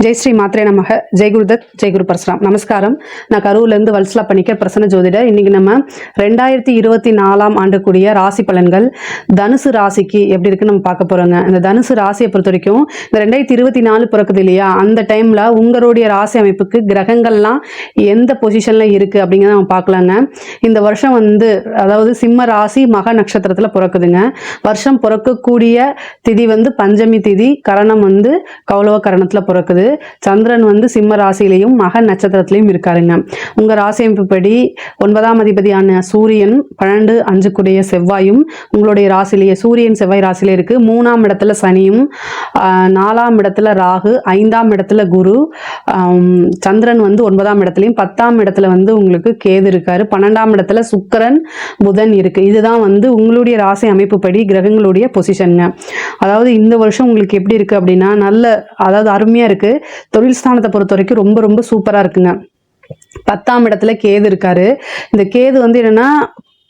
ஜெய் ஸ்ரீ மாத்ரே நமக. ஜெய் குருதத், ஜெய் குரு பரசுராம். நமஸ்காரம். நான் கரூர்லேருந்து வல்சலா பண்ணிக்க பிரசன்ன ஜோதிடர். இன்னைக்கு நம்ம 2024 ஆண்டு கூடிய ராசி பலன்கள் தனுசு ராசிக்கு எப்படி இருக்குன்னு நம்ம பார்க்க போறோங்க. இந்த தனுசு ராசியை பொறுத்த வரைக்கும் இந்த 2024 பிறக்குது இல்லையா, அந்த டைம்ல உங்களுடைய ராசி அமைப்புக்கு கிரகங்கள்லாம் எந்த பொசிஷன்ல இருக்கு அப்படிங்கிறத நம்ம பார்க்கலாங்க. இந்த வருஷம் அதாவது சிம்ம ராசி மக நட்சத்திரத்துல பிறக்குதுங்க. வருஷம் பிறக்கக்கூடிய திதி பஞ்சமி திதி, கரணம் கௌலவ கரணத்துல பிறக்குது. சந்திரன் சிம்ம ராசியிலையும் மக நட்சத்திரத்திலையும் இருக்காருங்க. உங்க ராசி அமைப்புப்படி 9ஆம் அதிபதியான சூரியன் 12 கூடிய செவ்வாயும் உங்களுடைய ராசிலேயே சூரியன் செவ்வாய் ராசியில இருக்கு. 3ஆம் இடத்துல சனியும், 4ஆம் இடத்துல ராகு, 5ஆம் இடத்துல குரு, சந்திரன் 9ஆம் இடத்துலையும், 10ஆம் இடத்துல உங்களுக்கு கேது இருக்காரு, 12ஆம் இடத்துல சுக்கிரன் புதன் இருக்கு. இதுதான் உங்களுடைய ராசி அமைப்புப்படி கிரகங்களுடைய பொசிஷனுங்க. அதாவது இந்த வருஷம் உங்களுக்கு எப்படி இருக்கு அப்படின்னா அதாவது அருமையா இருக்கு. தொழில் ஸ்தானத்தை பொறுத்த வரைக்கும் ரொம்ப ரொம்ப சூப்பரா இருக்குங்க. 10ஆம் இடத்துல கேது இருக்காரு. இந்த கேது என்னன்னா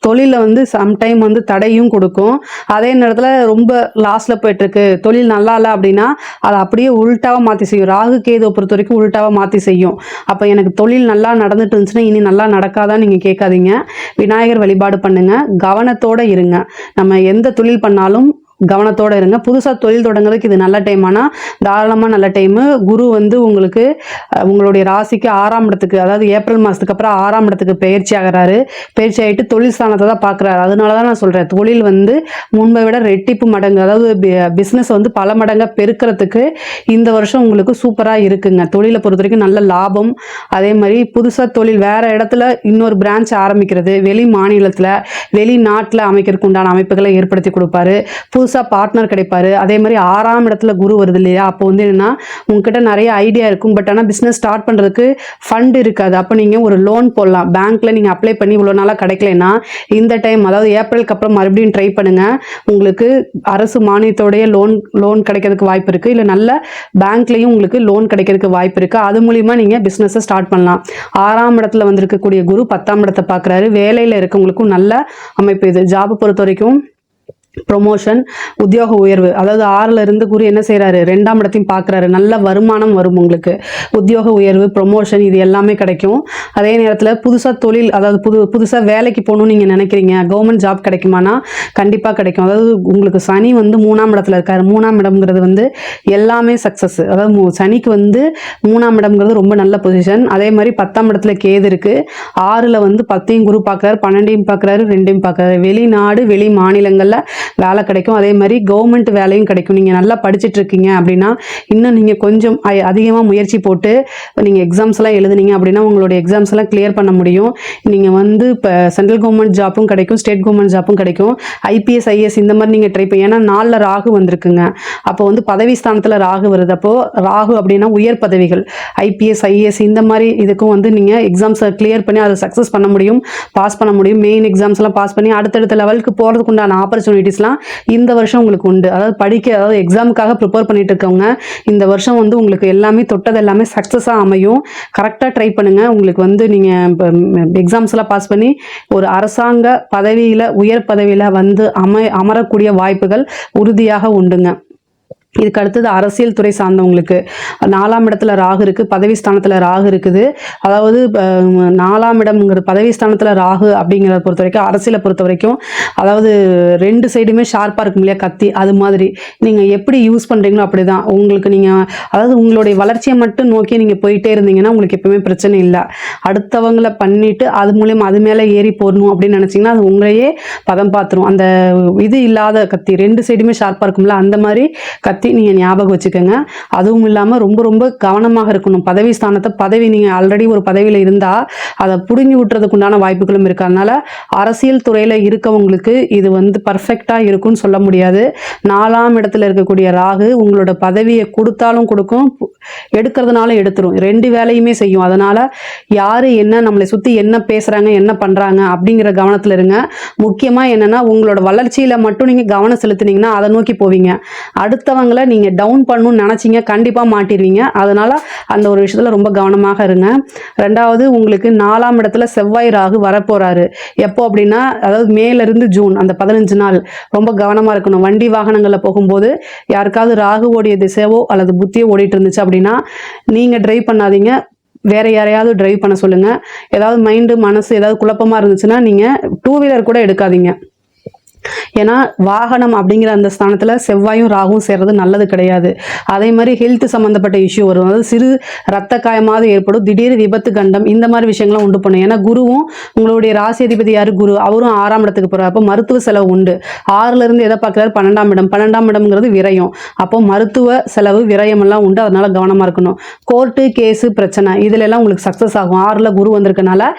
தொழில சம்டைம் தடையும் கொடுக்கும். அதே நேரத்தில் ரொம்ப லாஸ்ட்ல போயிட்டு இருக்கு, தொழில் நல்லா இல்லை அப்படின்னா அதை அப்படியே உள்டாவா மாற்றி செய்யும். ராகு கேதுவை பொறுத்த வரைக்கும் உள்டாவா மாற்றி செய்யும். அப்போ எனக்கு தொழில் நல்லா நடந்துட்டு இருந்துச்சுன்னா இனி நல்லா நடக்காதான் நீங்கள் கேட்காதீங்க. விநாயகர் வழிபாடு பண்ணுங்க, கவனத்தோட இருங்க. நம்ம எந்த தொழில் பண்ணாலும் கவனத்தோட இருங்க. புதுசாக தொழில் தொடங்குறதுக்கு இது நல்ல டைம். ஆனால் தாராளமாக நல்ல டைமு. குரு உங்களுக்கு உங்களுடைய ராசிக்கு 6ஆம் இடத்துக்கு, அதாவது ஏப்ரல் மாதத்துக்கு அப்புறம் 6ஆம் இடத்துக்கு பயிற்சி ஆகிறாரு. பயிற்சி ஆகிட்டு தொழில் ஸ்தானத்தை தான் பார்க்குறாரு. அதனால தான் நான் சொல்கிறேன், தொழில் முன்பை விட ரெட்டிப்பு மடங்கு, அதாவது பிஸ்னஸ் பல மடங்காக பெருக்கிறதுக்கு இந்த வருஷம் உங்களுக்கு சூப்பராக இருக்குங்க. தொழிலை பொறுத்த வரைக்கும் நல்ல லாபம். அதே மாதிரி புதுசாக தொழில் வேறு இடத்துல இன்னொரு பிரான்ச் ஆரம்பிக்கிறது, வெளி மாநிலத்தில் வெளிநாட்டில் அமைக்கிறதுக்கு உண்டான அமைப்புகளை ஏற்படுத்தி கொடுப்பாரு. புதுசாக பார்ட்னர் கிடைப்பாரு. அதே மாதிரி 6ஆம் இடத்துல குரு வருது இல்லையா, அப்போ என்னன்னா உங்ககிட்ட நிறைய ஐடியா இருக்கும். பட் ஆனால் பிஸ்னஸ் ஸ்டார்ட் பண்ணுறதுக்கு ஃபண்ட் இருக்காது. அப்போ நீங்கள் ஒரு லோன் போடலாம். பேங்க்ல நீங்கள் அப்ளை பண்ணி இவ்வளோ நாளாக கிடைக்கலன்னா இந்த டைம், அதாவது ஏப்ரலுக்கு அப்புறம் மறுபடியும் ட்ரை பண்ணுங்க. உங்களுக்கு அரசு மானியத்தோடைய லோன் கிடைக்கிறதுக்கு வாய்ப்பு இருக்கு. இல்லை நல்ல பேங்க்லையும் உங்களுக்கு லோன் கிடைக்கிறதுக்கு வாய்ப்பு இருக்கு. அது மூலியமா நீங்கள் பிஸ்னஸை ஸ்டார்ட் பண்ணலாம். 6ஆம் இடத்துல இருக்கக்கூடிய குரு 10ஆம் இடத்தை பார்க்குறாரு. வேலையில் இருக்கவங்களுக்கும் நல்ல அமைப்பு இது. ஜாபை பொறுத்த வரைக்கும் ப்ரொமோஷன், உத்தியோக உயர்வு. அதாவது 6ல இருந்து குரு என்ன செய்யறாரு, 2ஆம் இடத்தையும் பார்க்குறாரு. நல்ல வருமானம் வரும் உங்களுக்கு. உத்தியோக உயர்வு, ப்ரொமோஷன் இது எல்லாமே கிடைக்கும். அதே நேரத்தில் புதுசாக தொழில், அதாவது புதுசாக வேலைக்கு போகணும்னு நீங்கள் நினைக்கிறீங்க, கவர்மெண்ட் ஜாப் கிடைக்குமானா கண்டிப்பாக கிடைக்கும். அதாவது உங்களுக்கு சனி 3ஆம் இடத்துல இருக்காரு. 3ஆம் இடம்ங்கிறது எல்லாமே சக்ஸஸ். அதாவது சனிக்கு 3ஆம் இடம்ங்கிறது ரொம்ப நல்ல பொசிஷன். அதே மாதிரி 10ஆம் இடத்துல கேது இருக்கு. 6ல் 10ஐயும் குரு பார்க்குறாரு, 12ஐயும் பார்க்குறாரு, 2ஐயும் பார்க்குறாரு. வெளிநாடு வெளி மாநிலங்களில் வேலை கிடைக்கும். அதே மாதிரி கவர்மெண்ட் வேலையும் கிடைக்கும். நீங்கள் நல்லா படிச்சுட்டு இருக்கீங்க அப்படின்னா இன்னும் நீங்கள் கொஞ்சம் அதிகமாக முயற்சி போட்டு நீங்கள் எக்ஸாம்ஸ் எல்லாம் எழுதுனீங்க அப்படின்னா உங்களுடைய எக்ஸாம்ஸ் எல்லாம் கிளியர் பண்ண முடியும். நீங்கள் இப்போ சென்ட்ரல் கவர்மெண்ட் ஜாப்பும் கிடைக்கும், ஸ்டேட் கவர்மெண்ட் ஜாப்பும் கிடைக்கும். ஐபிஎஸ் ஐஏஎஸ் இந்த மாதிரி நீங்கள் ட்ரை பண்ணி, ஏன்னா 4ல் ராகு வந்திருக்குங்க. அப்போ பதவி ஸ்தானத்தில் ராகு வருது. அப்போ ராகு அப்படின்னா உயர் பதவிகள், ஐபிஎஸ் ஐஏஎஸ் இந்த மாதிரி இதுக்கும் நீங்கள் எக்ஸாம்ஸை கிளியர் பண்ணி அதை சக்ஸஸ் பண்ண முடியும், பாஸ் பண்ண முடியும். மெயின் எக்ஸாம்ஸ் எல்லாம் பாஸ் பண்ணி அடுத்தடுத்த லெவலுக்கு போகிறதுக்கு உண்டான ஆப்பர்ச்சுனிட்டிஸ்லாம் இந்த வருஷம் உங்களுக்கு உண்டு. அதாவது எக்ஸாமுக்காக ப்ரிப்பேர் பண்ணிட்டு இருக்கவங்க இந்த வருஷம் உங்களுக்கு எல்லாமே தொட்டது எல்லாமே சக்ஸஸாக அமையும். கரெக்டாக ட்ரை பண்ணுங்க. உங்களுக்கு நீங்கள் எக்ஸாம்ஸ் எல்லாம் பாஸ் பண்ணி ஒரு அரசாங்க பதவியில், உயர் பதவியில் அமரக்கூடிய வாய்ப்புகள் உறுதியாக உண்டுங்க. இதுக்கு அடுத்தது அரசியல் துறை சார்ந்தவங்களுக்கு 4ஆம் இடத்துல ராகு இருக்கு, பதவி ஸ்தானத்தில் ராகு இருக்குது. அதாவது 4ஆம் இடம்ங்கிற பதவி ஸ்தானத்தில் ராகு அப்படிங்கிறத பொறுத்த வரைக்கும், அரசியலை பொறுத்த வரைக்கும் அதாவது 2 சைடுமே ஷார்ப்பாக இருக்கும் இல்லையா, கத்தி. அது மாதிரி நீங்கள் எப்படி யூஸ் பண்ணுறீங்களோ அப்படி தான் உங்களுக்கு. நீங்கள் அதாவது உங்களுடைய வளர்ச்சியை மட்டும் நோக்கி நீங்கள் போயிட்டே இருந்தீங்கன்னா உங்களுக்கு எப்பவுமே பிரச்சனை இல்லை. அடுத்தவங்களை பண்ணிட்டு அது மூலியமாக அது மேலே ஏறி போடணும் அப்படின்னு நினச்சிங்கன்னா அது உங்களையே பதம் பார்த்துரும். அந்த இது இல்லாத கத்தி, 2 சைடுமே ஷார்ப்பாக இருக்கும்ல, அந்த மாதிரி கத்தி நீங்கள் ஞாபகம் வச்சுக்கோங்க. அதுவும் இல்லாமல் ரொம்ப ரொம்ப கவனமாக இருக்கணும். பதவி ஸ்தானத்தை நீங்கள் ஆல்ரெடி ஒரு பதவியில் இருந்தால் அதை புடுங்கி விட்டுறதுக்கு உண்டான வாய்ப்புகளும் இருக்கு. அதனால அரசியல் துறையில் இருக்கவங்களுக்கு இது பர்ஃபெக்டாக இருக்கும்னு சொல்ல முடியாது. 4ஆம் இடத்துல இருக்கக்கூடிய ராகு உங்களோட பதவியை கொடுத்தாலும் கொடுக்கும், எடுக்கிறதுனால எடுத்துரும். 2 வேலையுமே செய்யும். அதனால யாரு என்ன நம்மளை சுற்றி என்ன பேசுகிறாங்க, என்ன பண்ணுறாங்க அப்படிங்கிற கவனத்தில் இருங்க. முக்கியமாக என்னன்னா உங்களோட வளர்ச்சியில் மட்டும் நீங்கள் கவனம் செலுத்தினீங்கன்னா அதை நோக்கி போவீங்க. அடுத்தவங்களை போகிறதுல நீங்கள் டவுன் பண்ணணும்னு நினச்சிங்க, கண்டிப்பாக மாட்டிடுவீங்க. அதனால் அந்த ஒரு விஷயத்தில் ரொம்ப கவனமாக இருங்க. ரெண்டாவது, உங்களுக்கு 4ஆம் இடத்துல செவ்வாய் ராகு வரப்போகிறாரு. எப்போ அப்படின்னா, அதாவது மேலேருந்து ஜூன் அந்த 15 நாள் ரொம்ப கவனமாக இருக்கணும். வண்டி வாகனங்களில் போகும்போது யாருக்காவது ராகு ஓடிய திசையோ அல்லது புத்தியோ ஓடிட்டு இருந்துச்சு அப்படின்னா நீங்கள் டிரைவ் பண்ணாதீங்க, வேற யாரையாவது டிரைவ் பண்ண சொல்லுங்க. ஏதாவது மைண்டு மனசு ஏதாவது குழப்பமா இருந்துச்சுன்னா நீங்க 2 வீலர் கூட எடுக்காதீங்க. ஏன்னா வாகனம் அப்படிங்கிற அந்த ஸ்தானத்தில் செவ்வாயும் ராகும் சேர்றது நல்லது கிடையாது. அதே மாதிரி ஹெல்த் சம்மந்தப்பட்ட இஷ்யூ வரும். அதாவது சிறு ரத்த காயமாவது ஏற்படும், திடீர் விபத்து கண்டம், இந்த மாதிரி விஷயங்களும் உண்டு பண்ணும். ஏன்னா குருவும் உங்களுடைய ராசி அதிபதி யாரு? குரு. அவரும் 6ஆம் இடத்துக்கு போகிறார். அப்போ மருத்துவ செலவு உண்டு. 6ல இருந்து எதை பார்க்குறாரு? 12ஆம் இடம். 12ஆம் இடம்ங்கிறது விரயம். அப்போ மருத்துவ செலவு விரயம் எல்லாம் உண்டு. அதனால கவனமாக இருக்கணும். கோர்ட்டு கேஸு பிரச்சனை இதுல எல்லாம் உங்களுக்கு சக்ஸஸ் ஆகும். 6ல் குரு வந்திருக்கனால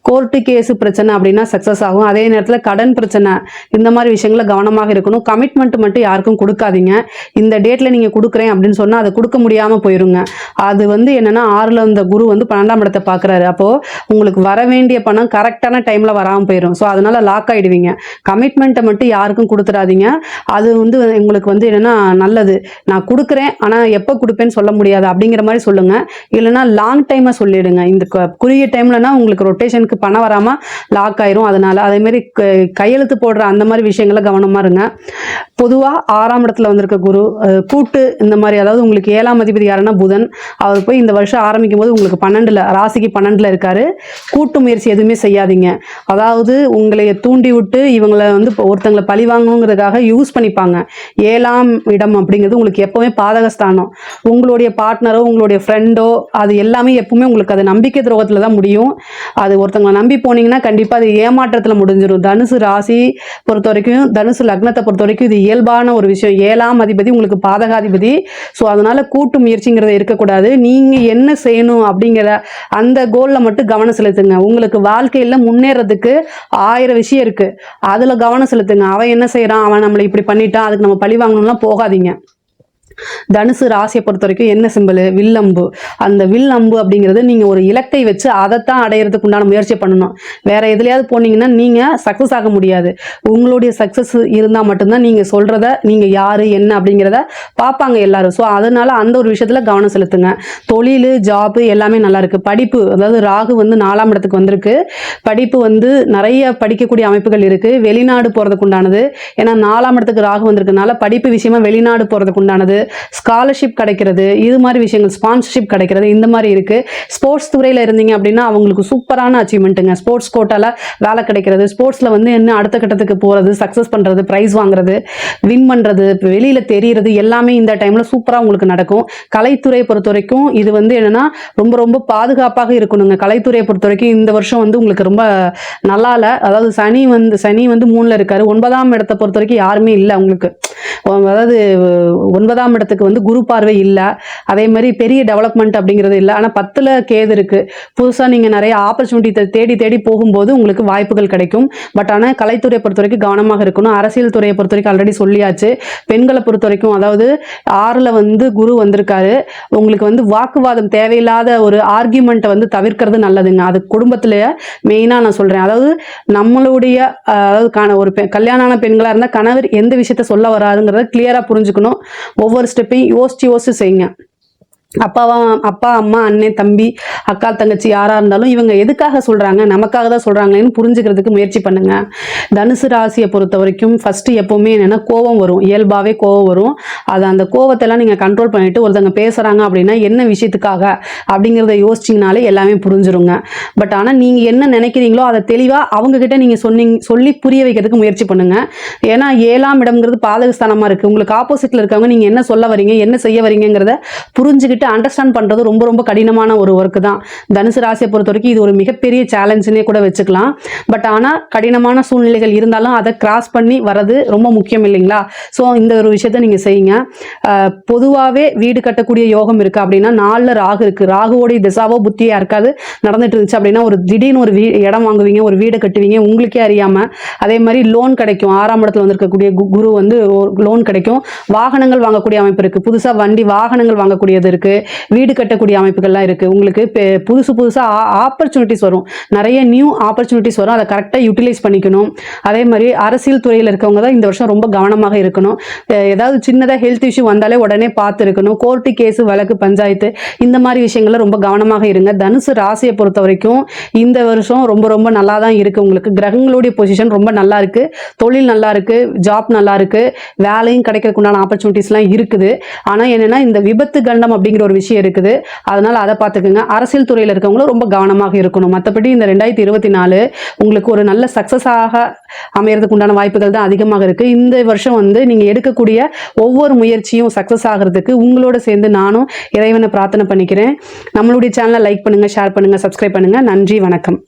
கோர்ட்டு கேஸு பிரச்சனை அப்படின்னா சக்ஸஸ் ஆகும். அதே நேரத்தில் கடன் பிரச்சனை, இந்த மாதிரி விஷயங்களில் கவனமாக இருக்கணும். கமிட்மெண்ட் மட்டும் யாருக்கும் கொடுக்காதீங்க. இந்த டேட்டில் நீங்கள் கொடுக்குறேன் அப்படின்னு சொன்னால் அதை கொடுக்க முடியாமல் போயிருங்க. அது என்னென்னா 6ல் இந்த குரு 12ஆம் இடத்தை பார்க்குறாரு. அப்போது உங்களுக்கு வர வேண்டிய பணம் கரெக்டான டைமில் வராமல் போயிடும். ஸோ அதனால் லாக் ஆகிடுவீங்க. கமிட்மெண்ட்டை மட்டும் யாருக்கும் கொடுத்துடாதீங்க. அது உங்களுக்கு என்னென்னா நல்லது. நான் கொடுக்குறேன், ஆனால் எப்போ கொடுப்பேன்னு சொல்ல முடியாது அப்படிங்கிற மாதிரி சொல்லுங்கள். இல்லைனா லாங் டைமாக சொல்லிவிடுங்க. இந்த குறுகிய டைம்லனா உங்களுக்கு ரொட்டேஷனுக்கு பணம் வராமல் லாக் ஆயிரும். அதனால அதேமாரி கையெழுத்து போடுற அந்த மாதிரி விஷயங்கள கவனமாக இருங்க. பொதுவாக 6ஆம் இடத்துல வந்திருக்க குரு கூட்டு இந்த மாதிரி, அதாவது உங்களுக்கு 7ஆம் அதிபதி யாருன்னா புதன். அவர் போய் இந்த வருஷம் ஆரம்பிக்கும் போது உங்களுக்கு 12ல் ராசிக்கு 12ல் இருக்காரு. கூட்டு முயற்சி எதுவுமே செய்யாதீங்க. அதாவது உங்களை தூண்டி விட்டு இவங்களை ஒருத்தங்களை பழி வாங்கணுங்கிறதுக்காக யூஸ் பண்ணிப்பாங்க. 7ஆம் இடம் அப்படிங்கிறது உங்களுக்கு எப்பவுமே பாதகஸ்தானம். உங்களுடைய பார்ட்னரோ உங்களுடைய ஃப்ரெண்டோ அது எல்லாமே எப்பவுமே உங்களுக்கு அது நம்பிக்கை துரோகத்தில் தான் முடியும். அது ஒருத்தங்க நம்பி போனீங்கன்னா கண்டிப்பாக அது ஏமாற்றத்தில் முடிஞ்சிடும். தனுசு ராசி பொறுத்த வரைக்கும், தனுசு லக்னத்தை பொறுத்த வரைக்கும் இது இயல்பான ஒரு விஷயம். 7ஆம் அதிபதி உங்களுக்கு பாதகாதிபதி. ஸோ அதனால கூட்டு முயற்சிங்கிறத இருக்கக்கூடாது. நீங்கள் என்ன செய்யணும் அப்படிங்கிற அந்த கோலில் மட்டும் கவனம் செலுத்துங்க. உங்களுக்கு வாழ்க்கையில் முன்னேறதுக்கு 1000 விஷயம் இருக்குது, அதில் கவனம் செலுத்துங்க. அவன் என்ன செய்கிறான், அவன் நம்மளை இப்படி பண்ணிட்டான், அதுக்கு நம்ம பழி வாங்கணும்லாம் போகாதீங்க. தனுசு ராசியை பொறுத்த வரைக்கும் என்ன சிம்பிள்? வில்லம்பு. அந்த வில்லம்பு அப்படிங்கிறது நீங்கள் ஒரு இலக்கை வச்சு அதைத்தான் அடையிறதுக்கு உண்டான முயற்சி பண்ணணும். வேற எதுலையாவது போனீங்கன்னா நீங்கள் சக்ஸஸ் ஆக முடியாது. உங்களுடைய சக்ஸஸ் இருந்தால் மட்டும்தான் நீங்கள் சொல்கிறத நீங்கள் யார் என்ன அப்படிங்கிறத பார்ப்பாங்க எல்லாரும். ஸோ அதனால அந்த ஒரு விஷயத்தில் கவனம் செலுத்துங்க. தொழில் ஜாப்பு எல்லாமே நல்லா இருக்கு. படிப்பு, அதாவது ராகு 4ஆம் இடத்துக்கு வந்திருக்கு. படிப்பு நிறைய படிக்கக்கூடிய அமைப்புகள் இருக்கு. வெளிநாடு போகிறதுக்கு உண்டானது. ஏன்னா 4ஆம் இடத்துக்கு ராகு வந்திருக்கனால படிப்பு விஷயமா வெளிநாடு போகிறதுக்கு உண்டானது, ஸ்காலர்ஷிப் கிடைக்கிறது, இது மாதிரி விஷயங்கள், ஸ்பான்சர்ஷிப் கிடைக்கிறது, இந்த மாதிரி இருக்கு. ஸ்போர்ட்ஸ் துறையில் இருந்தீங்க அப்படின்னா அவங்களுக்கு சூப்பரான அச்சீவ்மெண்ட்டுங்க. ஸ்போர்ட்ஸ் கோட்டால வேலை கிடைக்கிறது, ஸ்போர்ட்ஸ்ல என்ன அடுத்த கட்டத்துக்கு போறது, சக்சஸ் பண்றது, பிரைஸ் வாங்குறது, வின் பண்றது, வெளியில தெரியறது எல்லாமே இந்த டைம்ல சூப்பரா உங்களுக்கு நடக்கும். கலைத்துறையை பொறுத்த வரைக்கும் இது என்னன்னா ரொம்ப ரொம்ப பாதுகாப்பாக இருக்கணுங்க. கலைத்துறையை பொறுத்த வரைக்கும் இந்த வருஷம் உங்களுக்கு ரொம்ப நல்லா இல்ல. அதாவது சனி 3ல் இருக்காரு. 9ஆம் இடத்தை பொறுத்த வரைக்கும் யாருமே இல்லை உங்களுக்கு. அதாவது 9ஆம் இடத்துக்கு குரு பார்வை இல்லை. அதே மாதிரி பெரிய டெவலப்மெண்ட் அப்படிங்கிறது இல்லை. ஆனால் 10ல் கேது இருக்கு. புதுசாக நீங்கள் நிறைய ஆப்பர்ச்சுனிட்டி தேடி தேடி போகும்போது உங்களுக்கு வாய்ப்புகள் கிடைக்கும். பட் ஆனால் கலைத்துறையை பொறுத்த வரைக்கும் கவனமாக இருக்கணும். அரசியல் துறையை பொறுத்த வரைக்கும் ஆல்ரெடி சொல்லியாச்சு. பெண்களை பொறுத்த வரைக்கும், அதாவது 6ல் குரு வந்திருக்காரு. உங்களுக்கு வாக்குவாதம், தேவையில்லாத ஒரு ஆர்கியூமெண்ட்டை தவிர்க்கிறது நல்லதுங்க. அது குடும்பத்திலேயே மெயினாக நான் சொல்கிறேன். அதாவது நம்மளுடைய ஒரு கல்யாணான பெண்களாக இருந்தால் கணவர் எந்த விஷயத்த சொல்ல வராதுங்கிறத கிளியராக புரிஞ்சுக்கணும். ஒவ்வொரு ஸ்டெப்பையும் யோசிச்சு செய்யுங்க. அப்பா அம்மா அண்ணன் தம்பி அக்கா தங்கச்சி யாராக இருந்தாலும் இவங்க எதுக்காக சொல்கிறாங்க, நமக்காக தான் சொல்கிறாங்களேன்னு புரிஞ்சுக்கிறதுக்கு முயற்சி பண்ணுங்க. தனுசு ராசியை பொறுத்த வரைக்கும் ஃபஸ்ட்டு எப்போவுமே என்னென்னா கோவம் வரும். இயல்பாகவே கோவம் வரும். அதை அந்த கோவத்தெல்லாம் நீங்கள் கண்ட்ரோல் பண்ணிவிட்டு ஒருத்தங்க பேசுகிறாங்க அப்படின்னா என்ன விஷயத்துக்காக அப்படிங்கிறத யோசிச்சிங்கனாலே எல்லாமே புரிஞ்சிருங்க. பட் ஆனால் நீங்கள் என்ன நினைக்கிறீங்களோ அதை தெளிவாக அவங்கக்கிட்ட நீங்கள் சொல்லி புரிய வைக்கிறதுக்கு முயற்சி பண்ணுங்கள். ஏன்னா 7ஆம் இடம்ங்கிறது பாதகஸ்தானமாக இருக்குது. உங்களுக்கு ஆப்போசிட்டில் இருக்கவங்க நீங்கள் என்ன சொல்ல வரீங்க, என்ன செய்ய வரீங்கிறத புரிஞ்சுக்கிட்டு அண்டர்ஸ்டாண்ட் பண்றது ரொம்ப ரொம்ப கடினமான ஒரு ஒர்க் தான். தனுசு ராசியை பொறுத்த வரைக்கும் இது ஒரு மிகப்பெரிய சேலஞ்சுனே கூட வச்சுக்கலாம். பட் ஆனால் கடினமான சூழ்நிலைகள் இருந்தாலும் அதை கிராஸ் பண்ணி வர்றது ரொம்ப முக்கியம் இல்லைங்களா? ஸோ இந்த ஒரு விஷயத்த நீங்கள் செய்யுங்க. பொதுவாகவே வீடு கட்டக்கூடிய யோகம் இருக்குது அப்படின்னா 4ல் ராகு இருக்குது. ராகுவோடைய திசாவோ புத்தியாக இருக்காது நடந்துட்டு இருந்துச்சு அப்படின்னா ஒரு திடீர்னு ஒரு இடம் வாங்குவீங்க, ஒரு வீடு கட்டுவீங்க உங்களுக்கே அறியாமல். அதே மாதிரி லோன் கிடைக்கும். 6ஆம் இடத்துல வந்திருக்கக்கூடிய குரு லோன் கிடைக்கும். வாகனங்கள் வாங்கக்கூடிய அமைப்பு இருக்குது. புதுசாக வண்டி வாகனங்கள் வாங்கக்கூடியது இருக்குது. இருக்குது, வீடு கட்டக்கூடிய அமைப்புகள்லாம் இருக்குது. உங்களுக்கு புதுசாக ஆப்பர்ச்சுனிட்டிஸ் வரும், நிறைய நியூ ஆப்பர்ச்சுனிட்டிஸ் வரும். அதை கரெக்டாக யூட்டிலைஸ் பண்ணிக்கணும். அதே மாதிரி அரசியல் துறையில் இருக்கவங்க தான் இந்த வருஷம் ரொம்ப கவனமாக இருக்கணும். ஏதாவது சின்னதாக ஹெல்த் இஷ்யூ வந்தாலே உடனே பார்த்து இருக்கணும். கோர்ட்டு கேஸு வழக்கு பஞ்சாயத்து இந்த மாதிரி விஷயங்கள்ல ரொம்ப கவனமாக இருங்க. தனுசு ராசியை பொறுத்த வரைக்கும் இந்த வருஷம் ரொம்ப ரொம்ப நல்லா தான் இருக்குது. உங்களுக்கு கிரகங்களுடைய பொசிஷன் ரொம்ப நல்லா இருக்குது, தொழில் நல்லா இருக்குது, ஜாப் நல்லா இருக்குது, வேலையும் கிடைக்கிறதுக்கு உண்டான ஆப்பர்ச்சுனிட்டிஸ்லாம் இருக்குது. ஆனால் என்னென்னா இந்த விபத்து கண்டம் அப்படிங்கிற ஒரு விஷயம் இருக்குது, அதனால் அதை பார்த்துக்குங்க. அரசியல் துறையில் இருக்கவங்களும் ரொம்ப கவனமாக இருக்கணும். மற்றபடி இந்த 2024 உங்களுக்கு ஒரு நல்ல சக்ஸஸாக அமையறதுக்கு உண்டான வாய்ப்புகள் தான் அதிகமாக இருக்குது. இந்த வருஷம் நீங்கள் எடுக்கக்கூடிய ஒவ்வொரு முயற்சியும் சக்ஸஸ் ஆகிறதுக்கு உங்களோட சேர்ந்து நானும் இறைவனை பிரார்த்தனை பண்ணிக்கிறேன். நம்மளுடைய சேனலை லைக் பண்ணுங்கள், ஷேர் பண்ணுங்கள், சப்ஸ்கிரைப் பண்ணுங்கள். நன்றி, வணக்கம்.